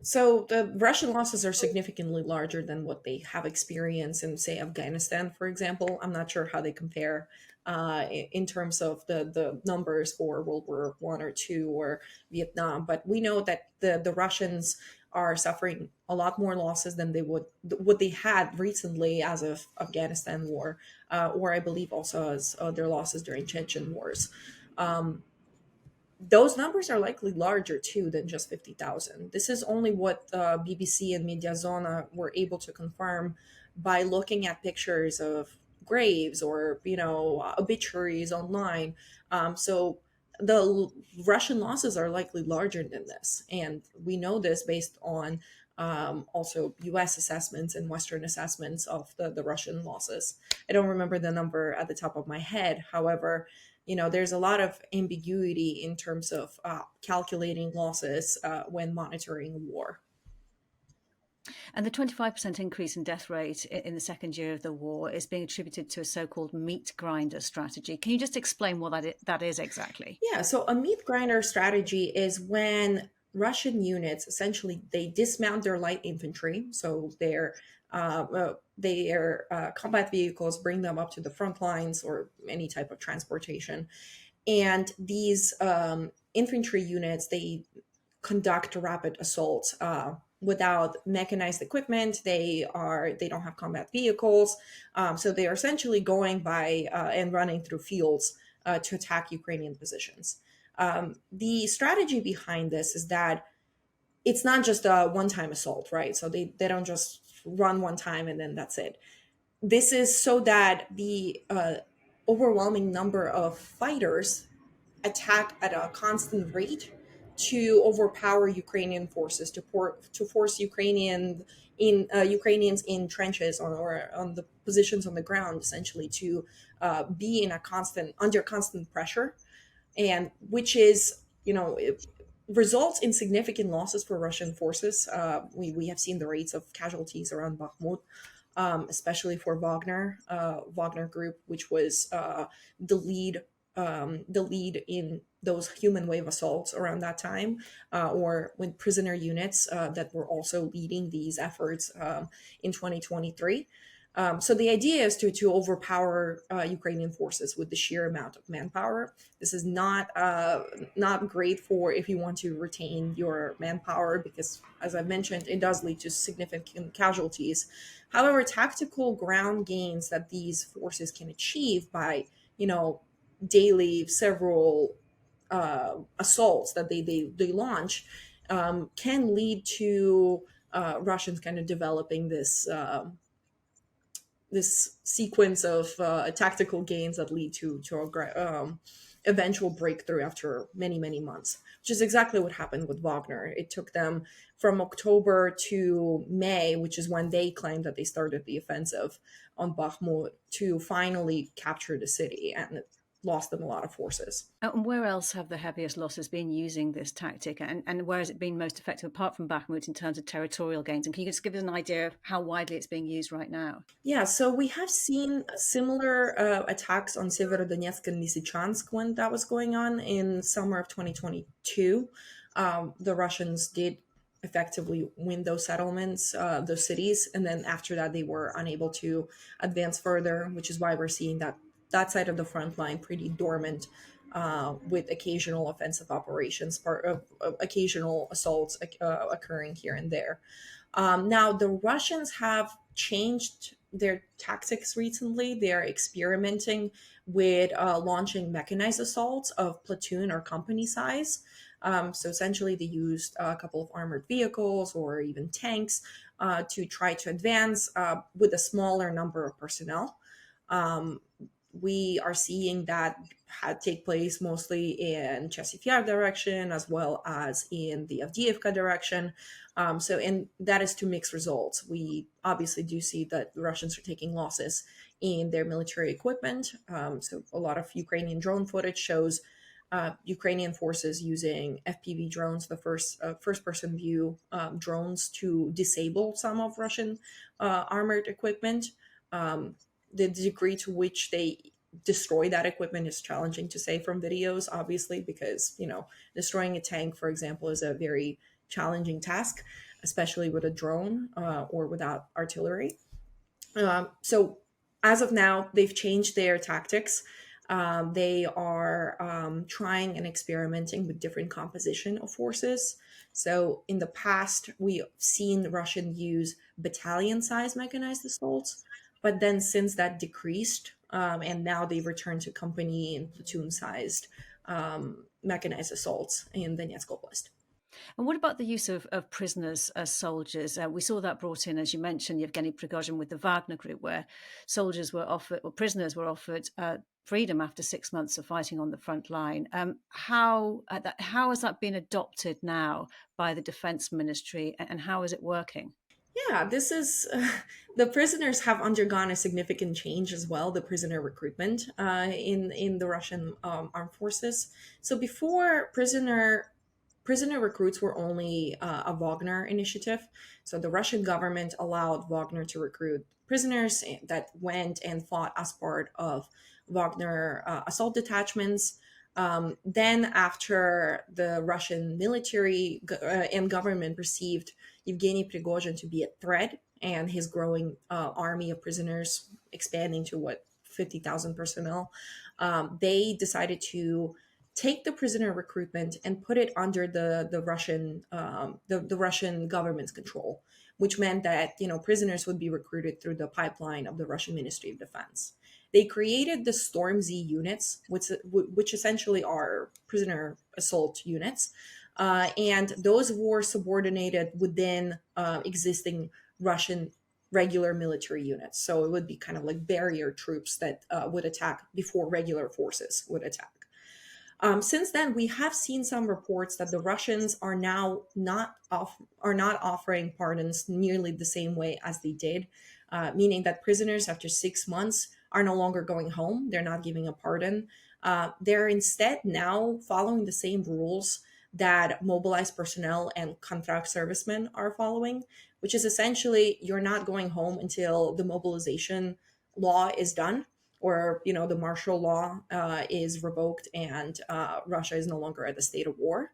So the Russian losses are significantly larger than what they have experienced in, say, Afghanistan, for example. I'm not sure how they compare in terms of the numbers for World War I or II or Vietnam, but we know that the Russians are suffering a lot more losses than they would what they had recently as of Afghanistan war, or I believe also as their losses during Chechen wars. Um, those numbers are likely larger too than just 50,000. This is only what BBC and Mediazona were able to confirm by looking at pictures of graves or, obituaries online. So the Russian losses are likely larger than this. And we know this based on also US assessments and Western assessments of the Russian losses. I don't remember the number at the top of my head. However, there's a lot of ambiguity in terms of calculating losses when monitoring war. And the 25% increase in death rate in the second year of the war is being attributed to a so-called meat grinder strategy. Can you just explain what that is exactly? Yeah, so a meat grinder strategy is when Russian units essentially they dismount their light infantry, so their combat vehicles, bring them up to the front lines or any type of transportation, and these infantry units they conduct rapid assaults without mechanized equipment. They don't have combat vehicles, so they are essentially going by and running through fields to attack Ukrainian positions. The strategy behind this is that it's not just a one-time assault, right? So they don't just run one time and then that's it. This is so that the overwhelming number of fighters attack at a constant rate to overpower Ukrainian forces, to force Ukrainians in trenches or on the positions on the ground, essentially to be in a under constant pressure, and which is it results in significant losses for Russian forces. We have seen the rates of casualties around Bakhmut, especially for Wagner Group, which was the lead in those human wave assaults around that time, or with prisoner units that were also leading these efforts in 2023. So the idea is to overpower Ukrainian forces with the sheer amount of manpower. This is not great for if you want to retain your manpower because, as I mentioned, it does lead to significant casualties. However, tactical ground gains that these forces can achieve by daily several assaults that they launch can lead to Russians kind of developing this sequence of tactical gains that lead to eventual breakthrough after many months, which is exactly what happened with Wagner. It took them from October to May, which is when they claimed that they started the offensive on Bakhmut, to finally capture the city, and it lost them a lot of forces. And where else have the heaviest losses been using this tactic, and where has it been most effective apart from Bakhmut in terms of territorial gains? And can you just give us an idea of how widely it's being used right now? Yeah, so we have seen similar attacks on Severodonetsk and Lysychansk when that was going on in summer of 2022. The Russians did effectively win those settlements, those cities, and then after that they were unable to advance further, which is why we're seeing that side of the front line pretty dormant, with occasional offensive operations, part of occasional assaults occurring here and there. Now, the Russians have changed their tactics recently. They're experimenting with launching mechanized assaults of platoon or company size. So essentially, they used a couple of armored vehicles or even tanks to try to advance with a smaller number of personnel. We are seeing that had take place mostly in Chasiv Yar direction as well as in the Avdiivka direction. And that is to mixed results. We obviously do see that the Russians are taking losses in their military equipment. So a lot of Ukrainian drone footage shows Ukrainian forces using FPV drones, the first person view drones, to disable some of Russian armored equipment. The degree to which they destroy that equipment is challenging to say from videos, obviously, because destroying a tank, for example, is a very challenging task, especially with a drone or without artillery. So as of now, they've changed their tactics. They are trying and experimenting with different composition of forces. So in the past, we've seen Russian use battalion-sized mechanized assaults, but then since that decreased, and now they've returned to company and platoon-sized mechanized assaults in Donetsk Oblast. And what about the use of prisoners as soldiers? We saw that brought in, as you mentioned, Yevgeny Prigozhin with the Wagner Group, where soldiers were offered, or prisoners were offered, freedom after 6 months of fighting on the front line. How has that been adopted now by the Defense Ministry, and how is it working? Yeah, this is the prisoners have undergone a significant change as well. The prisoner recruitment in the Russian armed forces. So before prisoner recruits were only a Wagner initiative. So the Russian government allowed Wagner to recruit prisoners that went and fought as part of Wagner assault detachments. Then, after the Russian military and government perceived Yevgeny Prigozhin to be a threat and his growing army of prisoners expanding to 50,000 personnel, they decided to take the prisoner recruitment and put it under the Russian the Russian government's control, which meant that prisoners would be recruited through the pipeline of the Russian Ministry of Defense. They created the Storm Z units, which essentially are prisoner assault units, and those were subordinated within existing Russian regular military units. So it would be kind of like barrier troops that would attack before regular forces would attack. Since then, we have seen some reports that the Russians are now are not offering pardons nearly the same way as they did, meaning that prisoners after 6 months are no longer going home. They're not giving a pardon. They're instead now following the same rules that mobilized personnel and contract servicemen are following, which is essentially you're not going home until the mobilization law is done, or the martial law is revoked and Russia is no longer at the state of war,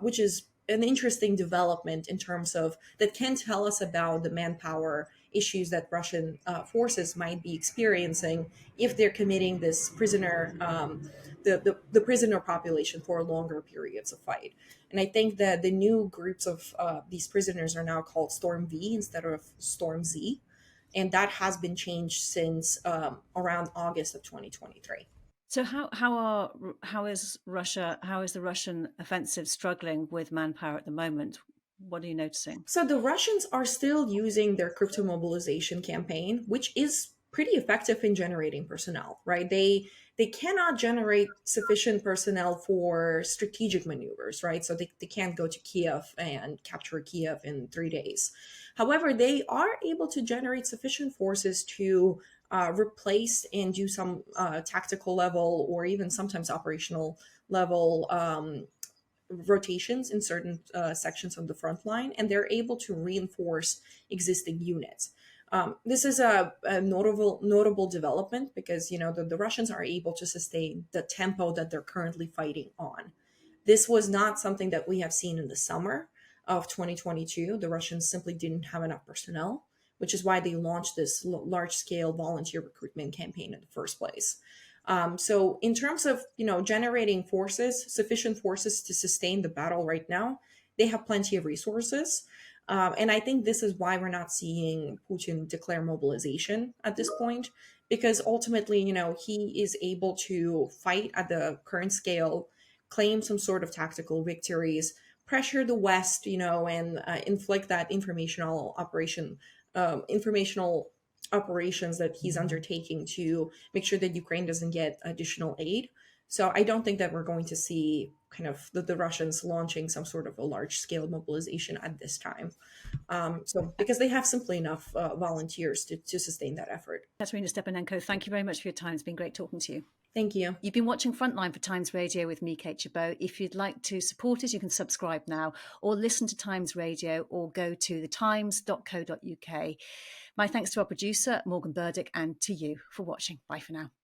which is an interesting development in terms of that can tell us about the manpower issues that Russian forces might be experiencing if they're committing this prisoner the prisoner population for longer periods of fight. And I think that the new groups of these prisoners are now called Storm V instead of Storm Z, and that has been changed since around August of 2023. So how is the Russian offensive struggling with manpower at the moment? What are you noticing? So the Russians are still using their crypto mobilization campaign, which is pretty effective in generating personnel, right? They cannot generate sufficient personnel for strategic maneuvers, right? So they can't go to Kiev and capture Kiev in 3 days. However, they are able to generate sufficient forces to replace and do some tactical level or even sometimes operational level rotations in certain sections of the front line, and they're able to reinforce existing units. This is a notable development because the Russians are able to sustain the tempo that they're currently fighting on. This was not something that we have seen in the summer of 2022. The Russians simply didn't have enough personnel, which is why they launched this large-scale volunteer recruitment campaign in the first place. So in terms of generating forces, sufficient forces to sustain the battle right now, they have plenty of resources. And I think this is why we're not seeing Putin declare mobilization at this point, because ultimately, he is able to fight at the current scale, claim some sort of tactical victories, pressure the West, and inflict that informational operations that he's undertaking to make sure that Ukraine doesn't get additional aid. So I don't think that we're going to see kind of the Russians launching some sort of a large scale mobilization at this time. So because they have simply enough volunteers to sustain that effort. Kateryna Stepanenko, thank you very much for your time. It's been great talking to you. Thank you. You've been watching Frontline for Times Radio with me, Kate Chabot. If you'd like to support us, you can subscribe now or listen to Times Radio or go to thetimes.co.uk. My thanks to our producer, Morgan Burdick, and to you for watching. Bye for now.